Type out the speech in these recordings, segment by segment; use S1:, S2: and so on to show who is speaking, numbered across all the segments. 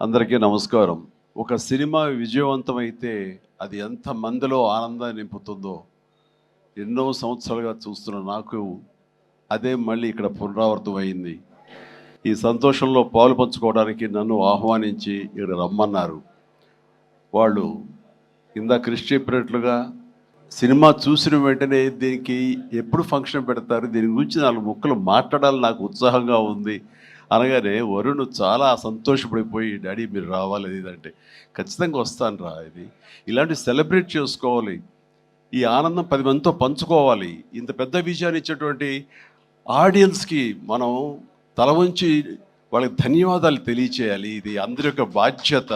S1: అందరికీ నమస్కారం. ఒక సినిమా విజయవంతమైతే అది ఎంత మందిలో ఆనందాన్ని నింపుతుందో ఎన్నో సంవత్సరాలుగా చూస్తున్న నాకు అదే మళ్ళీ ఇక్కడ పునరావృతం అయింది. ఈ సంతోషంలో పాలు పంచుకోవడానికి నన్ను ఆహ్వానించి ఇక్కడ రమ్మన్నారు. వాళ్ళు ఇందాక క్రిష్ చెప్పినట్లుగా సినిమా చూసిన వెంటనే దీనికి ఎప్పుడు ఫంక్షన్ పెడతారు, దీని గురించి 4 ముక్కలు మాట్లాడాలని నాకు ఉత్సాహంగా ఉంది అనగానే వరుణ్ చాలా సంతోషపడిపోయి, డాడీ మీరు రావాలి అది ఇది అంటే, ఖచ్చితంగా వస్తాను రా, ఇది ఇలాంటి సెలబ్రేట్ చేసుకోవాలి, ఈ ఆనందం 10 మందితో పంచుకోవాలి. ఇంత పెద్ద విజయాన్ని ఇచ్చేటువంటి ఆడియన్స్కి మనం తల వంచి వాళ్ళకి ధన్యవాదాలు తెలియచేయాలి. ఇది అందరి యొక్క బాధ్యత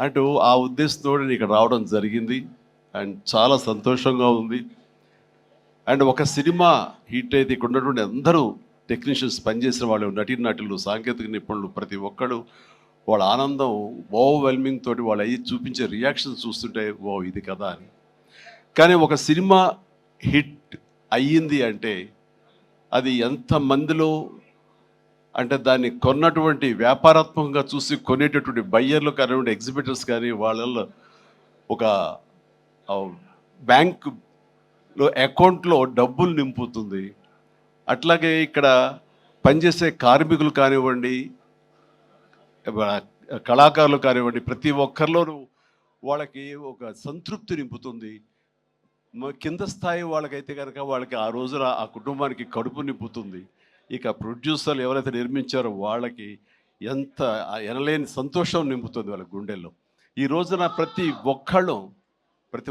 S1: అంటూ ఆ ఉద్దేశంతో నేను ఇక్కడ రావడం జరిగింది. అండ్ చాలా సంతోషంగా ఉంది. అండ్ ఒక సినిమా హిట్ అయితే ఇక్కడ ఉన్నటువంటి అందరూ టెక్నీషియన్స్, పనిచేసిన వాళ్ళు, నటీనటులు, సాంకేతిక నిపుణులు, ప్రతి ఒక్కడు వాళ్ళ ఆనందం ఓవర్వెల్మింగ్ తోటి వాళ్ళు అయ్యి చూపించే రియాక్షన్స్ చూస్తుంటే ఓ ఇది కదా అని. కానీ ఒక సినిమా హిట్ అయ్యింది అంటే అది ఎంతమందిలో, అంటే దాన్ని కొన్నటువంటి వ్యాపారాత్మకంగా చూసి కొనేటటువంటి బయ్యర్లు కానివ్వండి, ఎగ్జిబిటర్స్ కానీ, వాళ్ళల్లో ఒక బ్యాంకులో అకౌంట్లో డబ్బులు నింపుతుంది. అట్లాగే ఇక్కడ పనిచేసే కార్మికులు కానివ్వండి, కళాకారులు కానివ్వండి, ప్రతి ఒక్కరిలోనూ వాళ్ళకి ఒక సంతృప్తి నింపుతుంది. కింద స్థాయి వాళ్ళకైతే కనుక వాళ్ళకి ఆ రోజున ఆ కుటుంబానికి కడుపు నింపుతుంది. ఇక ప్రొడ్యూసర్లు ఎవరైతే నిర్మించారో వాళ్ళకి ఎంత ఎనలేని సంతోషం నింపుతుంది వాళ్ళ గుండెల్లో. ఈ రోజున ప్రతి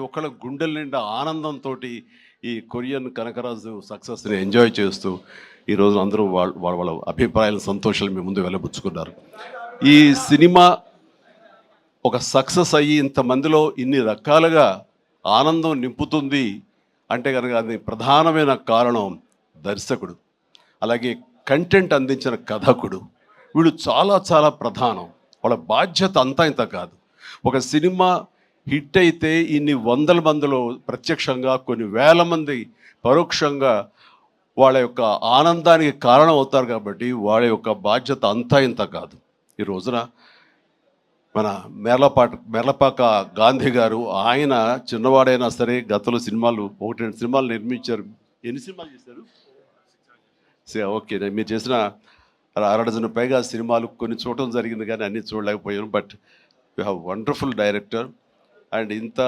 S1: ఒక్కళ్ళ గుండెల నిండా ఆనందంతో ఈ కొరియన్ కనకరాజు సక్సెస్ని ఎంజాయ్ చేస్తూ ఈరోజు అందరూ వాళ్ళ అభిప్రాయాల సంతోషాలు మీ ముందు వెళ్ళబుచ్చుకున్నారు. ఈ సినిమా ఒక సక్సెస్ అయ్యి ఇంతమందిలో ఇన్ని రకాలుగా ఆనందం నింపుతుంది అంటే కనుక అది ప్రధానమైన కారణం దర్శకుడు, అలాగే కంటెంట్ అందించిన కథకుడు. వీళ్ళు చాలా చాలా ప్రధానం. వాళ్ళ బాధ్యత అంతా ఇంత కాదు. ఒక సినిమా హిట్ అయితే ఇన్ని వందల మందిలో ప్రత్యక్షంగా, కొన్ని వేల మంది పరోక్షంగా వాళ్ళ యొక్క ఆనందానికి కారణం అవుతారు. కాబట్టి వాళ్ళ యొక్క బాధ్యత అంతా ఇంత కాదు. ఈ రోజున మన మేర్లపాక గాంధీ గారు, ఆయన చిన్నవాడైనా సరే గతంలో సినిమాలు 1-2 సినిమాలు నిర్మించారు. ఎన్ని సినిమాలు చేశారు? ఓకే, మీరు చేసిన 6 డజన్ పైగా సినిమాలు కొన్ని చూడటం జరిగింది, కానీ అన్ని చూడలేకపోయాను. But you have wonderful director. And ఇంత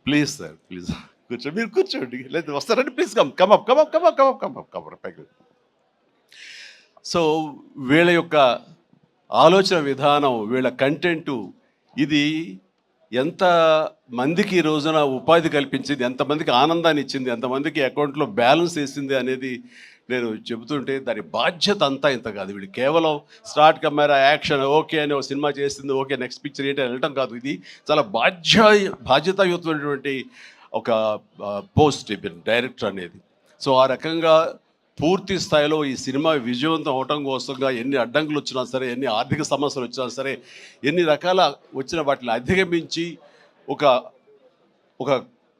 S1: ప్లీజ్ సార్, ప్లీజ్ కూర్చోండి, మీరు కూర్చోండి, లేదు వస్తారండి, ప్లీజ్ కమ్ పైకి. సో వీళ్ళ యొక్క ఆలోచన విధానం, వీళ్ళ కంటెంటు, ఇది ఎంత మందికి ఈ రోజున ఉపాధి కల్పించింది, ఎంతమందికి ఆనందాన్ని ఇచ్చింది, ఎంతమందికి అకౌంట్లో బ్యాలెన్స్ వేసింది అనేది నేను చెబుతుంటే దాని బాధ్యత అంతా ఇంత కాదు. వీళ్ళు కేవలం స్టార్ట్ కెమెరా యాక్షన్ ఓకే అని ఒక సినిమా చేసింది, ఓకే నెక్స్ట్ పిక్చర్ ఏంటి అని వెళ్ళటం కాదు. ఇది చాలా బాధ్యతాయుతమైనటువంటి ఒక పోస్ట్ డైరెక్టర్ అనేది. సో ఆ రకంగా పూర్తి స్థాయిలో ఈ సినిమా విజయవంతం అవటం కోసంగా ఎన్ని అడ్డంకులు వచ్చినా సరే, ఎన్ని ఆర్థిక సమస్యలు వచ్చినా సరే, ఎన్ని రకాల వచ్చిన వాటిని అధిగమించి ఒక ఒక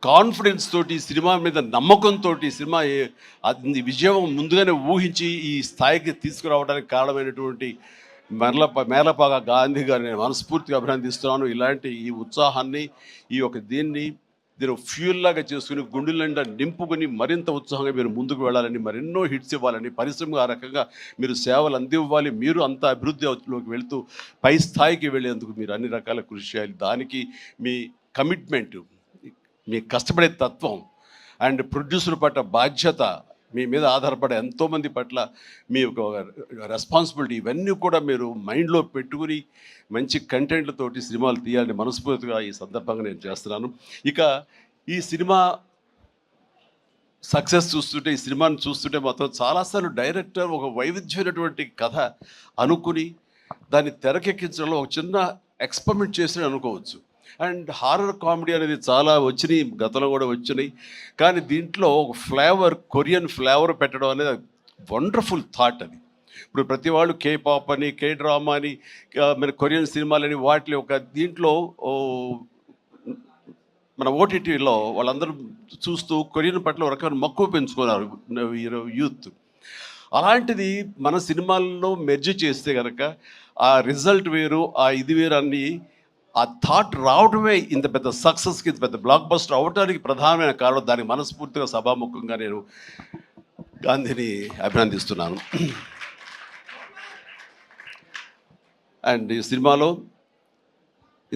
S1: కాన్ఫిడెన్స్ తోటి, సినిమా మీద నమ్మకంతో సినిమా విజయం ముందుగానే ఊహించి ఈ స్థాయికి తీసుకురావడానికి కారణమైనటువంటి మేర్లపాక గాంధీ గారిని నేను మనస్ఫూర్తిగా అభినందిస్తున్నాను. ఇలాంటి ఈ ఉత్సాహాన్ని, ఈ యొక్క దీన్ని ఫ్యూల్ లాగా చేసుకుని గుండెల నిండా నింపుకొని మరింత ఉత్సాహంగా మీరు ముందుకు వెళ్ళాలని, మరెన్నో హిట్స్ ఇవ్వాలని, పరిశ్రమ ఆ రకంగా మీరు సేవలు అందివ్వాలి. మీరు అంత అభివృద్ధిలోకి వెళుతూ పై స్థాయికి వెళ్ళేందుకు మీరు అన్ని రకాల కృషి చేయాలి. దానికి మీ కమిట్మెంట్, మీ కష్టపడే తత్వం అండ్ ప్రొడ్యూసర్ పట్ల బాధ్యత, మీ మీద ఆధారపడే ఎంతోమంది పట్ల మీ యొక్క రెస్పాన్సిబిలిటీ, ఇవన్నీ కూడా మీరు మైండ్లో పెట్టుకుని మంచి కంటెంట్లతోటి సినిమాలు తీయాలని మనస్ఫూర్తిగా ఈ సందర్భంగా నేను చేస్తున్నాను. ఇక ఈ సినిమా సక్సెస్ చూస్తుంటే, ఈ సినిమాని చూస్తుంటే మాత్రం చాలాసార్లు డైరెక్టర్ ఒక వైవిధ్యమైనటువంటి కథ అనుకుని దాన్ని తెరకెక్కించడంలో ఒక చిన్న ఎక్స్పెరిమెంట్ చేసి అనుకోవచ్చు. అండ్ హారర్ కామెడీ అనేది చాలా వచ్చినాయి, గతంలో కూడా వచ్చినాయి. కానీ దీంట్లో ఒక ఫ్లేవర్, కొరియన్ ఫ్లేవర్ పెట్టడం అనేది వండర్ఫుల్ థాట్ అది. ఇప్పుడు ప్రతి వాళ్ళు కే పాప్ అని, కే డ్రామా అని, మన కొరియన్ సినిమాలని, వాటి ఒక దీంట్లో మన ఓటీటీలో వాళ్ళందరూ చూస్తూ కొరియన్ పట్ల ఒక రకమైన మక్కువ పెంచుకున్నారు యూత్. అలాంటిది మన సినిమాల్లో మెర్జ్ చేస్తే కనుక ఆ రిజల్ట్ వేరు, ఆ ఇది వేరు అన్ని ఆ థాట్ రావడమే ఇంత పెద్ద సక్సెస్కి, ఇంత పెద్ద బ్లాక్ బస్టర్ అవడానికి ప్రధానమైన కారణం. దానికి మనస్ఫూర్తిగా సభాముఖంగా నేను గాంధీని అభినందిస్తున్నాను. అండ్ ఈ సినిమాలో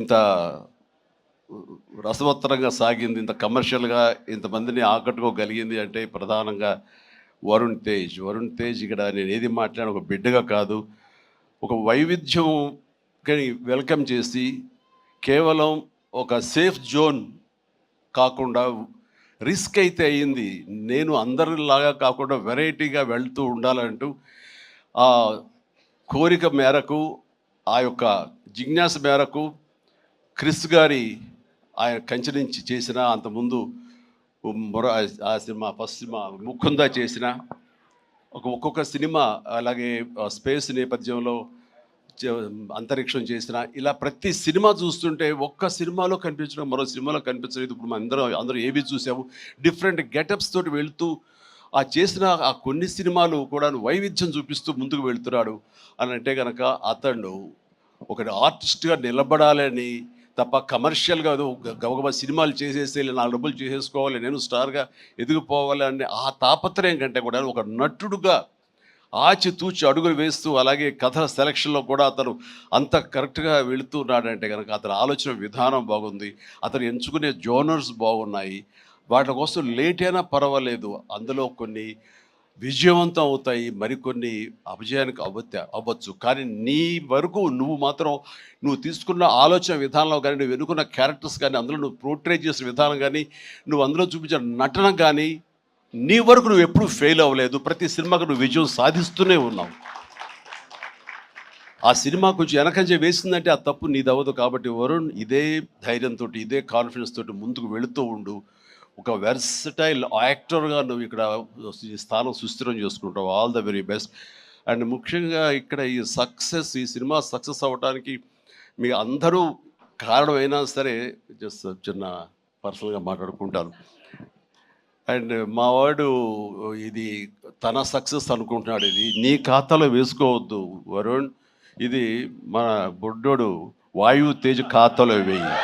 S1: ఇంత రసవత్తరంగా సాగింది, ఇంత కమర్షియల్గా ఇంతమందిని ఆకట్టుకోగలిగింది అంటే ప్రధానంగా వరుణ్ తేజ్ ఇక్కడ నేను ఏది మాట్లాడిన ఒక బిడ్డగా కాదు, ఒక వైవిధ్యం వెల్కమ్ చేసి కేవలం ఒక సేఫ్ జోన్ కాకుండా రిస్క్ అయితే అయ్యింది, నేను అందరిలాగా కాకుండా వెరైటీగా వెళ్తూ ఉండాలంటూ ఆ కోరిక మేరకు, ఆ యొక్క జిజ్ఞాస మేరకు క్రిస్ గారి ఆయన కంచె నుంచి చేసిన, అంతకుముందు ఆ సినిమా ఫస్ట్ సినిమా ముకుందా చేసిన ఒక్కొక్క సినిమా, అలాగే స్పేస్ నేపథ్యంలో అంతరిక్షం చేసిన, ఇలా ప్రతి సినిమా చూస్తుంటే ఒక్క సినిమాలో కనిపించడం మరో సినిమాలో కనిపించలేదు. ఇప్పుడు మనం అందరూ ఏవి చూసాము, డిఫరెంట్ గెటప్స్ తోటి వెళ్తూ ఆ చేసిన ఆ కొన్ని సినిమాలు కూడా వైవిధ్యం చూపిస్తూ ముందుకు వెళ్తున్నాడు అని అంటే కనుక అతడు ఒక ఆర్టిస్ట్గా నిలబడాలని తప్ప కమర్షియల్గా గబగబా సినిమాలు చేసేసి 4 డబ్బులు చేసేసుకోవాలి, నేను స్టార్గా ఎదిగిపోవాలి అనే ఆ తాపత్రయం కంటే కూడా ఒక నటుడుగా ఆచితూచి అడుగులు వేస్తూ, అలాగే కథ సెలక్షన్లో కూడా అతను అంత కరెక్ట్గా వెళుతున్నాడంటే కనుక అతని ఆలోచన విధానం బాగుంది, అతను ఎంచుకునే జోనర్స్ బాగున్నాయి. వాటి కోసం లేట్ అయినా పర్వాలేదు, అందులో కొన్ని విజయవంతం అవుతాయి, మరికొన్ని అపజయానికి అవ్వచ్చు. కానీ నీ వరకు నువ్వు తీసుకున్న ఆలోచన విధానంలో కానీ, నువ్వు ఎన్నుకున్న క్యారెక్టర్స్ కానీ, అందులో నువ్వు పోర్ట్రే చేసిన విధానం కానీ, నువ్వు అందులో చూపించిన నటన కానీ, నీ వరకు నువ్వు ఎప్పుడూ ఫెయిల్ అవ్వలేదు. ప్రతి సినిమాకు నువ్వు విజయం సాధిస్తూనే ఉన్నావు. ఆ సినిమా కొంచెం వెనకంజ వేసిందంటే ఆ తప్పు నీదవ్వదు. కాబట్టి వరుణ్ ఇదే ధైర్యంతో, ఇదే కాన్ఫిడెన్స్ తోటి ముందుకు వెళుతూ ఉండు. ఒక వెర్సటైల్ యాక్టర్గా నువ్వు ఇక్కడ ఈ స్థానం సుస్థిరం చేసుకుంటావు. All the very best. And ముఖ్యంగా ఇక్కడ ఈ సినిమా సక్సెస్ అవ్వడానికి మీ అందరూ కారణమైనా సరే, జస్ట్ చిన్న పర్సనల్గా మాట్లాడుకుంటాను. అండ్ మా వాడు ఇది తన సక్సెస్ అనుకుంటున్నాడు, ఇది నీ ఖాతాలో వేసుకోవద్దు వరుణ్, ఇది మన బొడ్డోడు వాయు తేజ్ ఖాతాలో వేయి.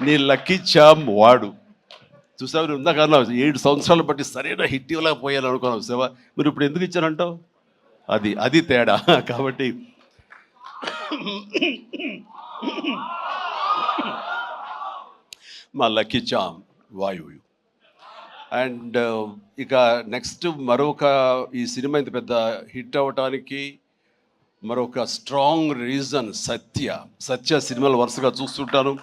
S1: నీ లక్కీ చామ్ వాడు. చూసావు, ఇందాక అన్నావు 7 సంవత్సరాలు బట్టి సరైన హిట్ ఇవ్వలేకపోయాను అనుకున్నావు సేవా, మీరు ఇప్పుడు ఎందుకు ఇచ్చారంటావు? అది తేడా. కాబట్టి మా లక్కీ చామ్ వాయువు. అండ్ ఇక నెక్స్ట్ మరొక ఈ సినిమా ఇంత పెద్ద హిట్ అవ్వటానికి మరొక స్ట్రాంగ్ రీజన్ సత్య సినిమాలు వరుసగా చూస్తుంటాను.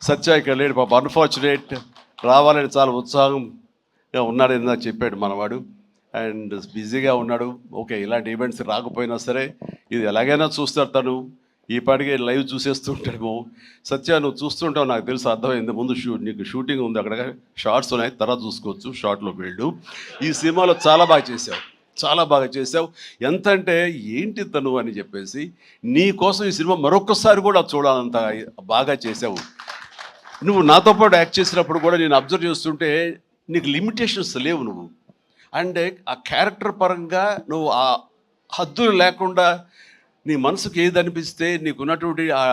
S1: సత్య ఇక్కడ లేడు పాప, అన్ఫార్చునేట్. రావాలని చాలా ఉత్సాహంగా ఉన్నాడు అని చెప్పాడు మనవాడు, అండ్ బిజీగా ఉన్నాడు. ఓకే, ఇలాంటి ఈవెంట్స్ రాకపోయినా సరే ఇది ఎలాగైనా చూస్తాడు తను, ఈ పాటికే లైవ్ చూసేస్తుంటాడేమో. సత్య నువ్వు చూస్తుంటావు, నాకు తెలుసు, అర్థమైంది. ముందు నీకు షూటింగ్ ఉంది, అక్కడ షార్ట్స్ ఉన్నాయి, తర్వాత చూసుకోవచ్చు, షార్ట్లోకి వెళ్ళు. ఈ సినిమాలో చాలా బాగా చేసావు. ఎంత అంటే ఏంటి తను అని చెప్పేసి నీ కోసం ఈ సినిమా మరొకసారి కూడా చూడాలంత బాగా చేసావు. నువ్వు నాతో పాటు యాక్ట్ చేసినప్పుడు కూడా నేను అబ్జర్వ్ చేస్తుంటే నీకు లిమిటేషన్స్ లేవు నువ్వు. అండ్ ఆ క్యారెక్టర్ పరంగా నువ్వు ఆ హద్దులు లేకుండా నీ మనసుకు ఏది అనిపిస్తే నీకున్నటువంటి ఆ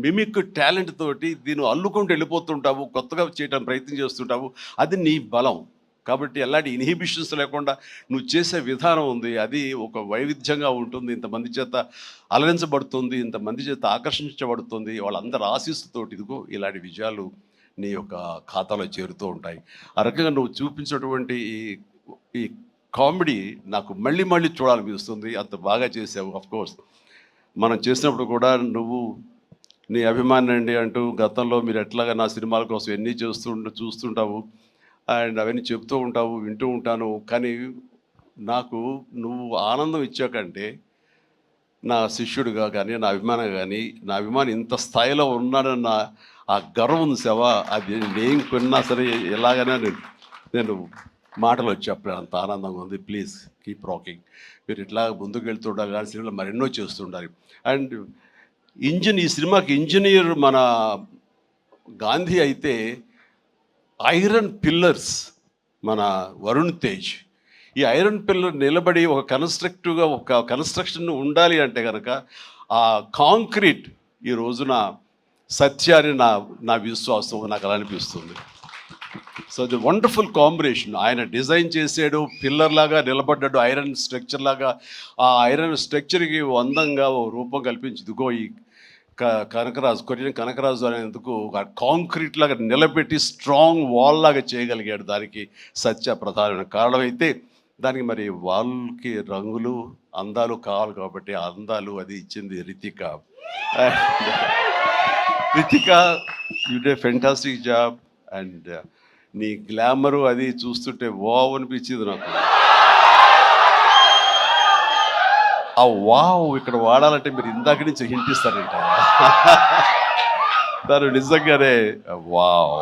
S1: మిమిక్ టాలెంట్ తోటి దీన్ని అల్లుకుంటూ వెళ్ళిపోతుంటావు, కొత్తగా చేయడానికి ప్రయత్నం చేస్తుంటావు. అది నీ బలం. కాబట్టి ఎలాంటి ఇన్హిబిషన్స్ లేకుండా నువ్వు చేసే విధానం ఉంది, అది ఒక వైవిధ్యంగా ఉంటుంది. ఇంతమంది చేత అలరించబడుతుంది, ఇంతమంది చేత ఆకర్షించబడుతుంది. వాళ్ళందరూ ఆశీస్సుతోటి ఇదిగో ఇలాంటి విజయాలు నీ యొక్క ఖాతాలో చేరుతూ ఉంటాయి. ఆ రకంగా నువ్వు చూపించినటువంటి ఈ కామెడీ నాకు మళ్ళీ చూడాలనిపిస్తుంది. అంత బాగా చేసావు. అఫ్కోర్స్ మనం చేసినప్పుడు కూడా నువ్వు నీ అభిమాని అండి అంటూ గతంలో మీరు ఎట్లాగా నా సినిమాల కోసం ఎన్ని చూస్తుంటావు అండ్ అవన్నీ చెప్తూ ఉంటావు, వింటూ ఉంటాను. కానీ నాకు నువ్వు ఆనందం ఇచ్చాకంటే నా శిష్యుడిగా కానీ, నా అభిమాని ఇంత స్థాయిలో ఉన్నాడన్న ఆ గర్వం ఉంది సేవ, అది నేను కొన్నా సరే ఎలాగైనా నేను మాటలు చెప్పలేను, అంత ఆనందంగా ఉంది. Please keep rocking. మీరు ఇట్లా ముందుకు వెళ్తుండాలి, కానీ సినిమాలో మరెన్నో చేస్తుండాలి. అండ్ ఈ సినిమాకి ఇంజనీర్ మన గాంధీ అయితే ఐరన్ పిల్లర్స్ మన వరుణ్ తేజ్. ఈ ఐరన్ పిల్లర్ నిలబడి ఒక కన్స్ట్రక్టివ్గా ఒక కన్స్ట్రక్షన్ ఉండాలి అంటే కనుక ఆ కాంక్రీట్ ఈ రోజున సత్యాన్ని నా విశ్వాసం, నాకు అలా అనిపిస్తుంది. So the wonderful combination. ఆయన డిజైన్ చేసాడు, పిల్లర్ లాగా నిలబడ్డాడు, ఐరన్ స్ట్రక్చర్ లాగా. ఆ ఐరన్ స్ట్రక్చర్కి అందంగా ఓ రూపం కల్పించి ఇదిగో ఈ కనకరాజు, కొరియన్ కనకరాజు అనేందుకు కాంక్రీట్ లాగా నిలబెట్టి స్ట్రాంగ్ వాల్ లాగా చేయగలిగాడు. దానికి సత్య ప్రధానమైన కారణం. అయితే దానికి మరి వాల్కి రంగులు అందాలు కావాలి కాబట్టి ఆ అందాలు అది ఇచ్చింది Ritika. Ritika, you day fantastic job. And నీ గ్లామరు అది చూస్తుంటే వావ్ అనిపించింది నాకు. ఆ వావ్ ఇక్కడ వాడాలంటే మీరు ఇందాక నుంచి హింట్ ఇస్తారంట. తను నిజంగానే వావ్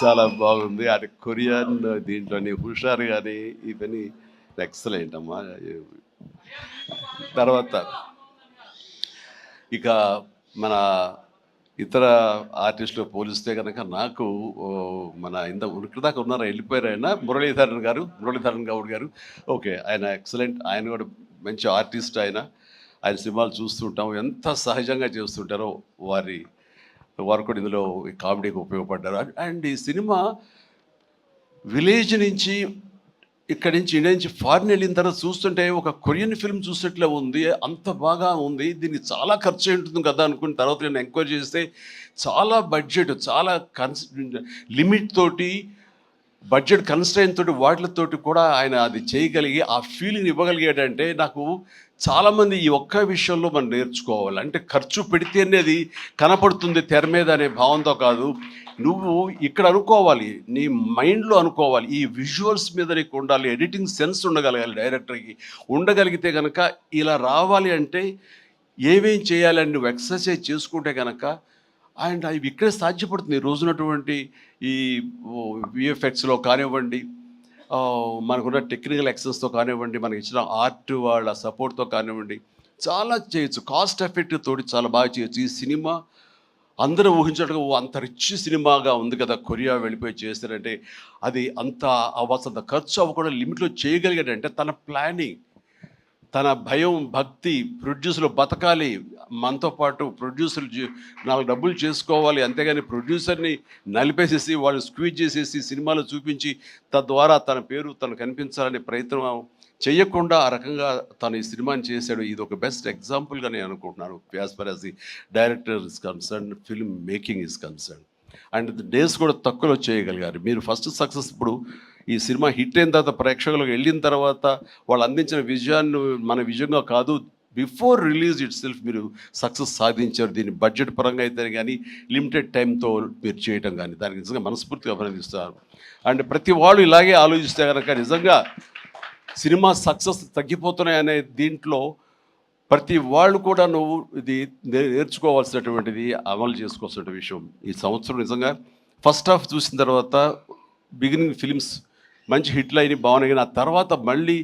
S1: చాలా బాగుంది. అది కొరియన్ దీంట్లోని హుషారు కానీ ఇవన్నీ ఎక్సలెంట్ అమ్మా. తర్వాత ఇక మన ఇతర ఆర్టిస్టులు పోలిస్తే కనుక నాకు మన ఇక్కడ దాకా ఉన్నారా, వెళ్ళిపోయారు ఆయన, మురళీధరన్ గౌడ్ గారు. ఓకే, ఆయన ఎక్సలెంట్. ఆయన కూడా మంచి ఆర్టిస్ట్. ఆయన సినిమాలు చూస్తుంటాం, ఎంత సహజంగా చేస్తుంటారో వారు కూడా ఇందులో కామెడీకి ఉపయోగపడ్డారు. అండ్ ఈ సినిమా విలేజ్ నుంచి ఇక్కడి నుంచి ఇండియా నుంచి ఫారిన్ వెళ్ళిన తర్వాత చూస్తుంటే ఒక కొరియన్ ఫిల్మ్ చూసినట్లే ఉంది. అంత బాగా ఉంది. దీనికి చాలా ఖర్చు ఉంటుంది కదా అనుకున్న తర్వాత నేను ఎంక్వైరీ చేస్తే చాలా బడ్జెట్, చాలా లిమిట్ తోటి, బడ్జెట్ కన్స్ట్రైన్ తోటి, వాటితోటి కూడా ఆయన అది చేయగలిగి ఆ ఫీలింగ్ ఇవ్వగలిగాడంటే నాకు చాలామంది ఈ ఒక్క విషయంలో మనం నేర్చుకోవాలి. అంటే ఖర్చు పెడితే అనేది కనపడుతుంది తెర మీద అనే భావంతో కాదు, నువ్వు ఇక్కడ అనుకోవాలి, నీ మైండ్లో అనుకోవాలి. ఈ విజువల్స్ మీద నీకు ఉండాలి, ఎడిటింగ్ సెన్స్ ఉండగలగాలి. డైరెక్టర్కి ఉండగలిగితే కనుక ఇలా రావాలి అంటే ఏమేం చేయాలని నువ్వు ఎక్సర్సైజ్ చేసుకుంటే కనుక అండ్ అవి ఇక్కడే సాధ్యపడుతుంది. ఈ రోజునటువంటి ఈ విఎఫ్ఎక్స్లో కానివ్వండి, మనకున్న టెక్నికల్ ఎక్సెస్తో కానివ్వండి, మనకి ఇచ్చిన ఆర్ట్ వాళ్ళ సపోర్ట్తో కానివ్వండి, చాలా చేయొచ్చు. కాస్ట్ ఎఫెక్టివ్ తోటి చాలా బాగా చేయొచ్చు. ఈ సినిమా అందరూ ఊహించడం అంత రిచ్ సినిమాగా ఉంది కదా, కొరియా వెళ్ళిపోయి చేస్తారంటే అది అంత అవ్వాల్సినంత ఖర్చు అవ్వకుండా లిమిట్లో చేయగలిగాడంటే తన ప్లానింగ్, తన భయం, భక్తి, ప్రొడ్యూసర్లు బతకాలి, మనతో పాటు ప్రొడ్యూసర్లు 4 డబ్బులు చేసుకోవాలి, అంతేగాని ప్రొడ్యూసర్ని నలిపేసేసి వాళ్ళు స్క్వీజ్ చేసేసి సినిమాలు చూపించి తద్వారా తన పేరు తను కనిపించాలనే ప్రయత్నం చేయకుండా ఆ రకంగా తను ఈ సినిమాని చేశాడు. ఇది ఒక బెస్ట్ ఎగ్జాంపుల్గా నేను అనుకుంటున్నాను. As for as the director is concern, film making is concern. And days కూడా తక్కువలో చేయగలిగారు. మీరు ఫస్ట్ సక్సెస్, ఇప్పుడు ఈ సినిమా హిట్ అయిన తర్వాత ప్రేక్షకులకు వెళ్ళిన తర్వాత వాళ్ళు అందించిన విజయాన్ని మన విజయంగా కాదు, బిఫోర్ రిలీజ్ ఇట్ సెల్ఫ్ మీరు సక్సెస్ సాధించారు. దీన్ని బడ్జెట్ పరంగా అయితే కానీ లిమిటెడ్ టైంతో మీరు చేయటం కానీ దానికి నిజంగా మనస్ఫూర్తిగా అభినందిస్తారు. అండ్ ప్రతి వాళ్ళు ఇలాగే ఆలోచిస్తే కనుక నిజంగా సినిమా సక్సెస్ తగ్గిపోతున్నాయనే దీంట్లో ప్రతి వాళ్ళు కూడా నువ్వు ఇది నేర్చుకోవాల్సినటువంటిది, అమలు చేసుకోవాల్సిన విషయం. ఈ సంవత్సరం నిజంగా ఫస్ట్ హాఫ్ చూసిన తర్వాత బిగినింగ్ ఫిలిమ్స్ మంచి హిట్లు అయినాయి, బాగున్నాయి. కానీ ఆ తర్వాత మళ్ళీ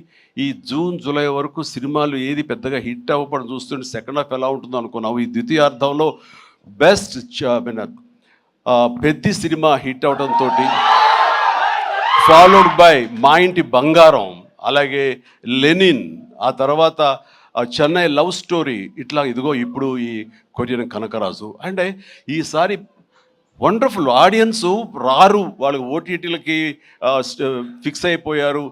S1: ఈ జూన్ జూలై వరకు సినిమాలు ఏది పెద్దగా హిట్ అవ్వడం చూస్తుంటే సెకండ్ హాఫ్ ఎలా ఉంటుందో అనుకున్నావు. ఈ ద్వితీయార్థంలో బెస్ట్ పెద్ద సినిమా హిట్ అవడంతో ఫాలోడ్ బై మా ఇంటి బంగారం, అలాగే లెనిన్, ఆ తర్వాత చెన్నై లవ్ స్టోరీ, ఇట్లా ఇదిగో ఇప్పుడు ఈ కొరియన్ కనకరాజు. అంటే ఈసారి వండర్ఫుల్ ఆడియన్స్ రారు, వాళ్ళకి ఓటీటీలకి ఫిక్స్ అయిపోయారు.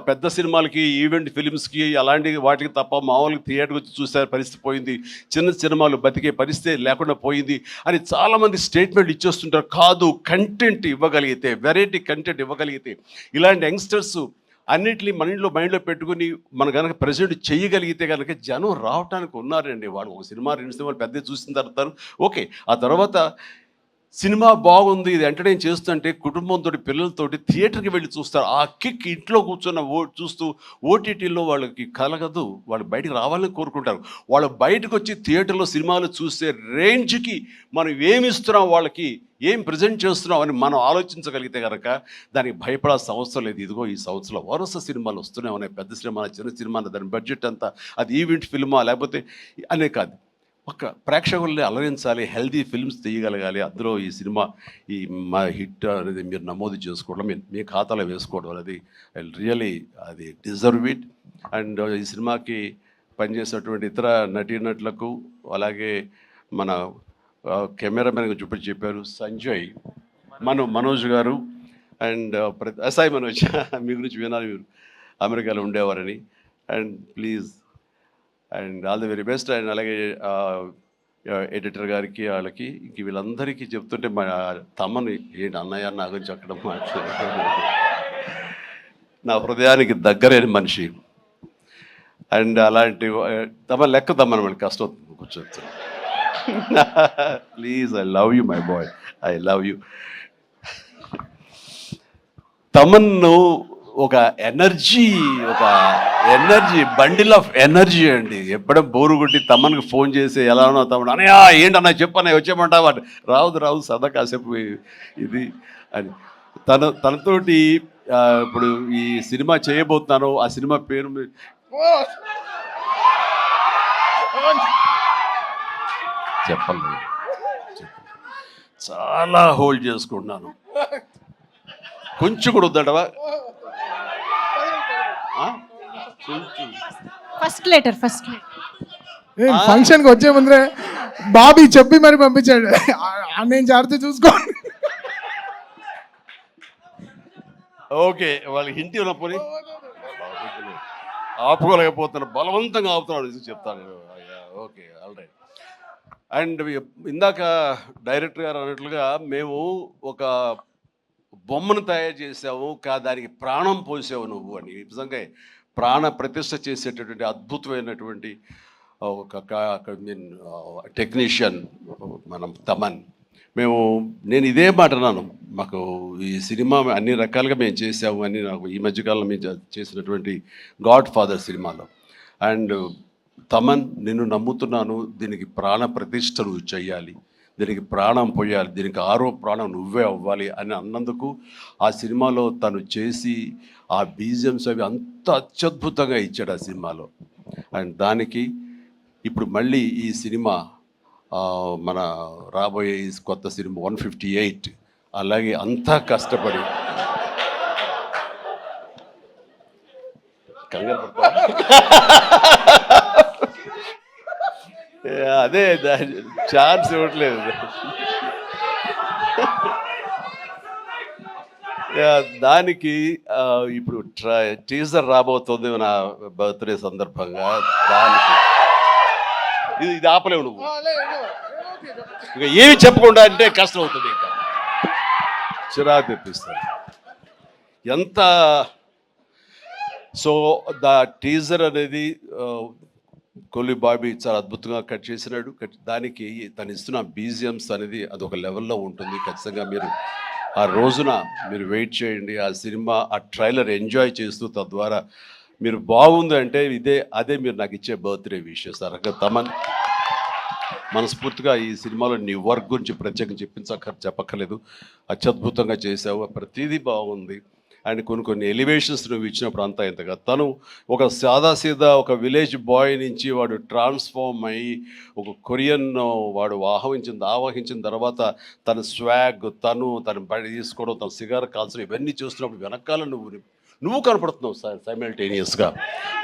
S1: పెద్ద సినిమాలకి, ఈవెంట్ ఫిలిమ్స్కి, అలాంటి వాటికి తప్ప మామూలుగా థియేటర్కి వచ్చి చూసే పరిస్థితి పోయింది. చిన్న సినిమాలు బతికే పరిస్థితి లేకుండా పోయింది అని చాలామంది స్టేట్మెంట్ ఇచ్చేస్తుంటారు. కాదు, కంటెంట్ ఇవ్వగలిగితే, వెరైటీ కంటెంట్ ఇవ్వగలిగితే, ఇలాంటి యంగ్స్టర్స్ అన్నిటినీ మైండ్లో పెట్టుకుని మన కనుక ప్రజెంట్ చేయగలిగితే కనుక జనం రావటానికి ఉన్నారండి. వాళ్ళు ఒక సినిమా 2 సినిమాలు పెద్ద చూసిన తర్వాత ఓకే, ఆ తర్వాత సినిమా బాగుంది, ఇది ఎంటర్టైన్ చేస్తుంటే కుటుంబంతో, పిల్లలతోటి థియేటర్కి వెళ్ళి చూస్తారు. ఆ కిక్ ఇంట్లో కూర్చున్న చూస్తూ ఓటీటీలో వాళ్ళకి కలగదు. వాళ్ళు బయటికి రావాలని కోరుకుంటారు. వాళ్ళు బయటకు వచ్చి థియేటర్లో సినిమాలు చూసే రేంజ్కి మనం ఏమి ఇస్తున్నాం, వాళ్ళకి ఏం ప్రజెంట్ చేస్తున్నాం అని మనం ఆలోచించగలిగితే కనుక దానికి భయపడాల్సిన అవసరం లేదు. ఇదిగో ఈ సంవత్సరంలో వరుస సినిమాలు వస్తూనే ఉన్నాయి. పెద్ద సినిమా, చిన్న సినిమా, దాని బడ్జెట్ అంతా, అది ఈవెంట్ ఫిల్మా లేకపోతే అనే కాదు, ఒక ప్రేక్షకుల్ని అలరించాలి, హెల్తీ ఫిల్మ్స్ తీయగలగాలి. అందులో ఈ సినిమా ఈ మా హిట్ అనేది మీరు నమోదు చేసుకోవడం, మీ ఖాతాలో వేసుకోవడం అనేది రియలీ అది డిజర్వ్ ఇట్. అండ్ ఈ సినిమాకి పనిచేసినటువంటి ఇతర నటీనటులకు, అలాగే మన కెమెరామెన్గా చెప్పారు సంజయ్, మనోజ్ గారు, అండ్ సాయి మనోజ్ మీ గురించి వినాలి, మీరు అమెరికాలో ఉండేవారని. And please and all the very best. And అలాగే ఎడిటర్ గారికి, వాళ్ళకి ఇంక వీళ్ళందరికీ చెప్తుంటే మా తమ్మని ఏంటి అన్నయ్య నా గురించి అక్కడ నా హృదయానికి దగ్గరైన మనిషి. అండ్ అలాంటి తమ లెక్క తమ్మని మనకి కష్టం కూర్చోవచ్చు. Please, I love you my boy, I love you. తమన్ను ఒక ఎనర్జీ బండిల్ ఆఫ్ ఎనర్జీ అండి. ఎప్పుడో బోరు కొట్టి తమన్కి ఫోన్ చేసి ఎలా ఉన్నావు తమ్ముడు, అనయ్య ఏంటన్నా చెప్పన్నయ్య వచ్చేయమంటావా, రావు సదా కాసేపు ఇది అని. తనతోటి ఇప్పుడు ఈ సినిమా చేయబోతున్నాను, ఆ సినిమా పేరు చెప్పండి, చాలా హోల్డ్ చేసుకుంటున్నాను. కొంచెం కూడా వద్దడవా,
S2: ఫస్ట్ లెటర్
S3: ఫంక్షన్కి వచ్చే ముందరే బాబీ చెప్పి మరి పంపించాడు, నేను జాగ్రత్త చూసుకో.
S1: ఓకే, వాళ్ళకి హిందీ ఉన్నప్పుడు ఆపుకోలేకపోతున్నారు, బలవంతంగా ఆపుతున్నాడు చెప్తాను. Okay, all right. అండ్ ఇందాక డైరెక్టర్ గారు అన్నట్లుగా మేము ఒక బొమ్మను తయారు చేసావు, దానికి ప్రాణం పోసావు నువ్వు అని. నిజంగా ప్రాణ ప్రతిష్ఠ చేసేటటువంటి అద్భుతమైనటువంటి ఒక టెక్నీషియన్ మనం తమన్. నేను ఇదే మాట అన్నాను, మాకు ఈ సినిమా అన్ని రకాలుగా మేము చేసాము అని. నాకు ఈ మధ్యకాలంలో మేము చేసినటువంటి గాడ్ ఫాదర్ సినిమాలో, అండ్ తమన్ నిన్ను నమ్ముతున్నాను, దీనికి ప్రాణ ప్రతిష్ఠ నువ్వు చెయ్యాలి, దీనికి ప్రాణం పోయాలి, దీనికి ఆరో ప్రాణం నువ్వే అవ్వాలి అని అన్నందుకు ఆ సినిమాలో తను చేసి ఆ బీజిఎమ్స్ అవి అంత అత్యద్భుతంగా ఇచ్చాడు ఆ సినిమాలో. అండ్ దానికి ఇప్పుడు మళ్ళీ ఈ సినిమా మన రాబోయే కొత్త సినిమా 158 అలాగే అంతా కష్టపడి అదే ఛాన్స్ ఇవ్వట్లేదు. దానికి ఇప్పుడు టీజర్ రాబోతుంది నా బర్త్డే సందర్భంగా. దానికి ఇది ఆపలేవు నువ్వు, ఇంకా ఏమి చెప్పకుండా అంటే కష్టం అవుతుంది, ఇంకా చిరాకు తెప్పిస్తారు ఎంత. సో దా టీజర్ అనేది కొల్లి బాబీ చాలా అద్భుతంగా కట్ చేసినాడు. దానికి తను ఇస్తున్న బీజిఎమ్స్ అనేది అదొక లెవెల్లో ఉంటుంది. ఖచ్చితంగా మీరు ఆ రోజున మీరు వెయిట్ చేయండి, ఆ సినిమా ఆ ట్రైలర్ ఎంజాయ్ చేస్తూ తద్వారా మీరు బాగుంది అంటే అదే మీరు నాకు ఇచ్చే బర్త్డే విషెస్. తమన్ మనస్ఫూర్తిగా ఈ సినిమాలో నీ వర్క్ గురించి ప్రత్యేకంగా చెప్పక్కర్లేదు, అత్యద్భుతంగా చేసావు, ప్రతిదీ బాగుంది. అండ్ కొన్ని ఎలివేషన్స్ నువ్వు ఇచ్చినప్పుడు అంతా ఇంతగా తను ఒక సాదాసీదా ఒక విలేజ్ బాయ్ నుంచి వాడు ట్రాన్స్ఫార్మ్ అయ్యి ఒక కొరియన్ వాడు ఆవహించిన తర్వాత తన స్వాగ్, తన బడి తీసుకోవడం, తన సిగార్ కాల్చడం, ఇవన్నీ చూస్తున్నప్పుడు వెనకాల నువ్వు కనపడుతున్నావు సైమల్టేనియస్గా.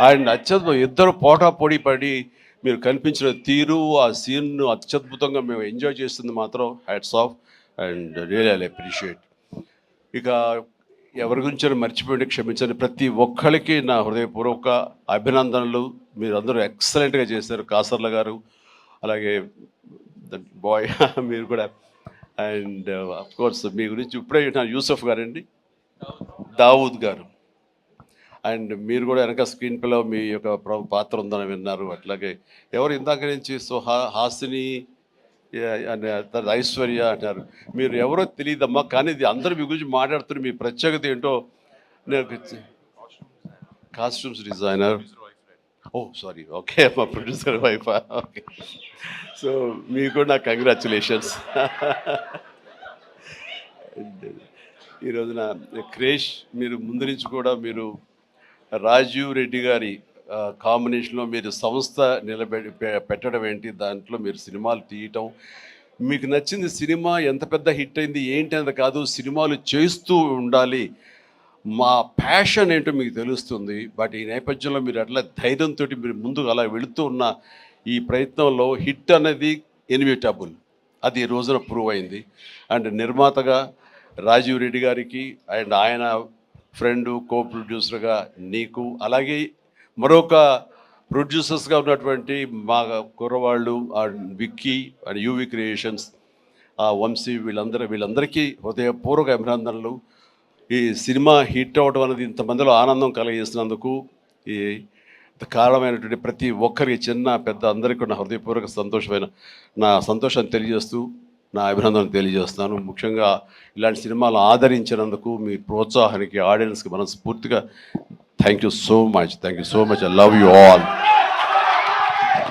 S1: అండ్ అత్యద్భుతం, ఇద్దరు పోటాపోటీ పడి మీరు కనిపించిన తీరు, ఆ సీన్ను అత్యద్భుతంగా మేము ఎంజాయ్ చేస్తుంది మాత్రం hats off and really I appreciate. ఇక ఎవరి గురించి మర్చిపోయింది క్షమించండి. ప్రతి ఒక్కరికి నా హృదయపూర్వక అభినందనలు. మీరందరూ ఎక్సలెంట్గా చేశారు, కాసర్ల గారు, అలాగే బాయ్ మీరు కూడా. అండ్ అఫ్కోర్స్ మీ గురించి ఇప్పుడే యూసఫ్ గారండి, దావూద్ గారు, అండ్ మీరు కూడా వెనక స్క్రీన్ ప్లేలో మీ యొక్క పాత్ర ఉందని విన్నారు. అట్లాగే ఎవరు ఇందాక నుంచి హాసిని ఐశ్వర్య అంటారు, మీరు ఎవరో తెలియదమ్మా, కానీ ఇది అందరూ మీ గురించి మాట్లాడుతున్నారు. మీ ప్రత్యేకత ఏంటో నేను కాస్ట్యూమ్స్ డిజైనర్, సారీ, ఓకే, మా ప్రొడ్యూసర్ వైఫ్, ఓకే. సో మీకు కూడా నా కంగ్రాచులేషన్స్. ఈ రోజున క్రేష్ మీరు ముందు నుంచి కూడా మీరు రాజీవ్ రెడ్డి గారి కాంబినేషన్లో మీరు సంస్థ పెట్టడం ఏంటి, దాంట్లో మీరు సినిమాలు తీయటం, మీకు నచ్చింది సినిమా ఎంత పెద్ద హిట్ అయింది ఏంటి అనేది కాదు, సినిమాలు చేస్తూ ఉండాలి, మా ప్యాషన్ ఏంటో మీకు తెలుస్తుంది. బట్ ఈ నేపథ్యంలో మీరు అట్లా ధైర్యంతో మీరు ముందుకు అలా వెళుతూ ఉన్న ఈ ప్రయత్నంలో హిట్ అనేది ఇన్విటబుల్, అది ఈ రోజున ప్రూవ్ అయింది. అండ్ నిర్మాతగా రాజీవ్ రెడ్డి గారికి అండ్ ఆయన ఫ్రెండు కో ప్రొడ్యూసర్గా నీకు, అలాగే మరొక ప్రొడ్యూసర్స్గా ఉన్నటువంటి మా కుర్రవాళ్ళు Vicky and UV Creations, Vamsi, వీళ్ళందరికీ హృదయపూర్వక అభినందనలు. ఈ సినిమా హిట్ అవ్వడం అనేది ఇంతమందిలో ఆనందం కలిగిస్తున్నందుకు ఈ కారణమైనటువంటి ప్రతి ఒక్కరికి, చిన్న పెద్ద అందరికీ నా హృదయపూర్వక నా సంతోషాన్ని తెలియజేస్తూ నా అభినందనలు తెలియజేస్తున్నాను. ముఖ్యంగా ఇలాంటి సినిమాలు ఆదరించినందుకు మీ ప్రోత్సాహానికి, ఆడియన్స్కి మనస్ఫూర్తిగా thank you so much. I love you all.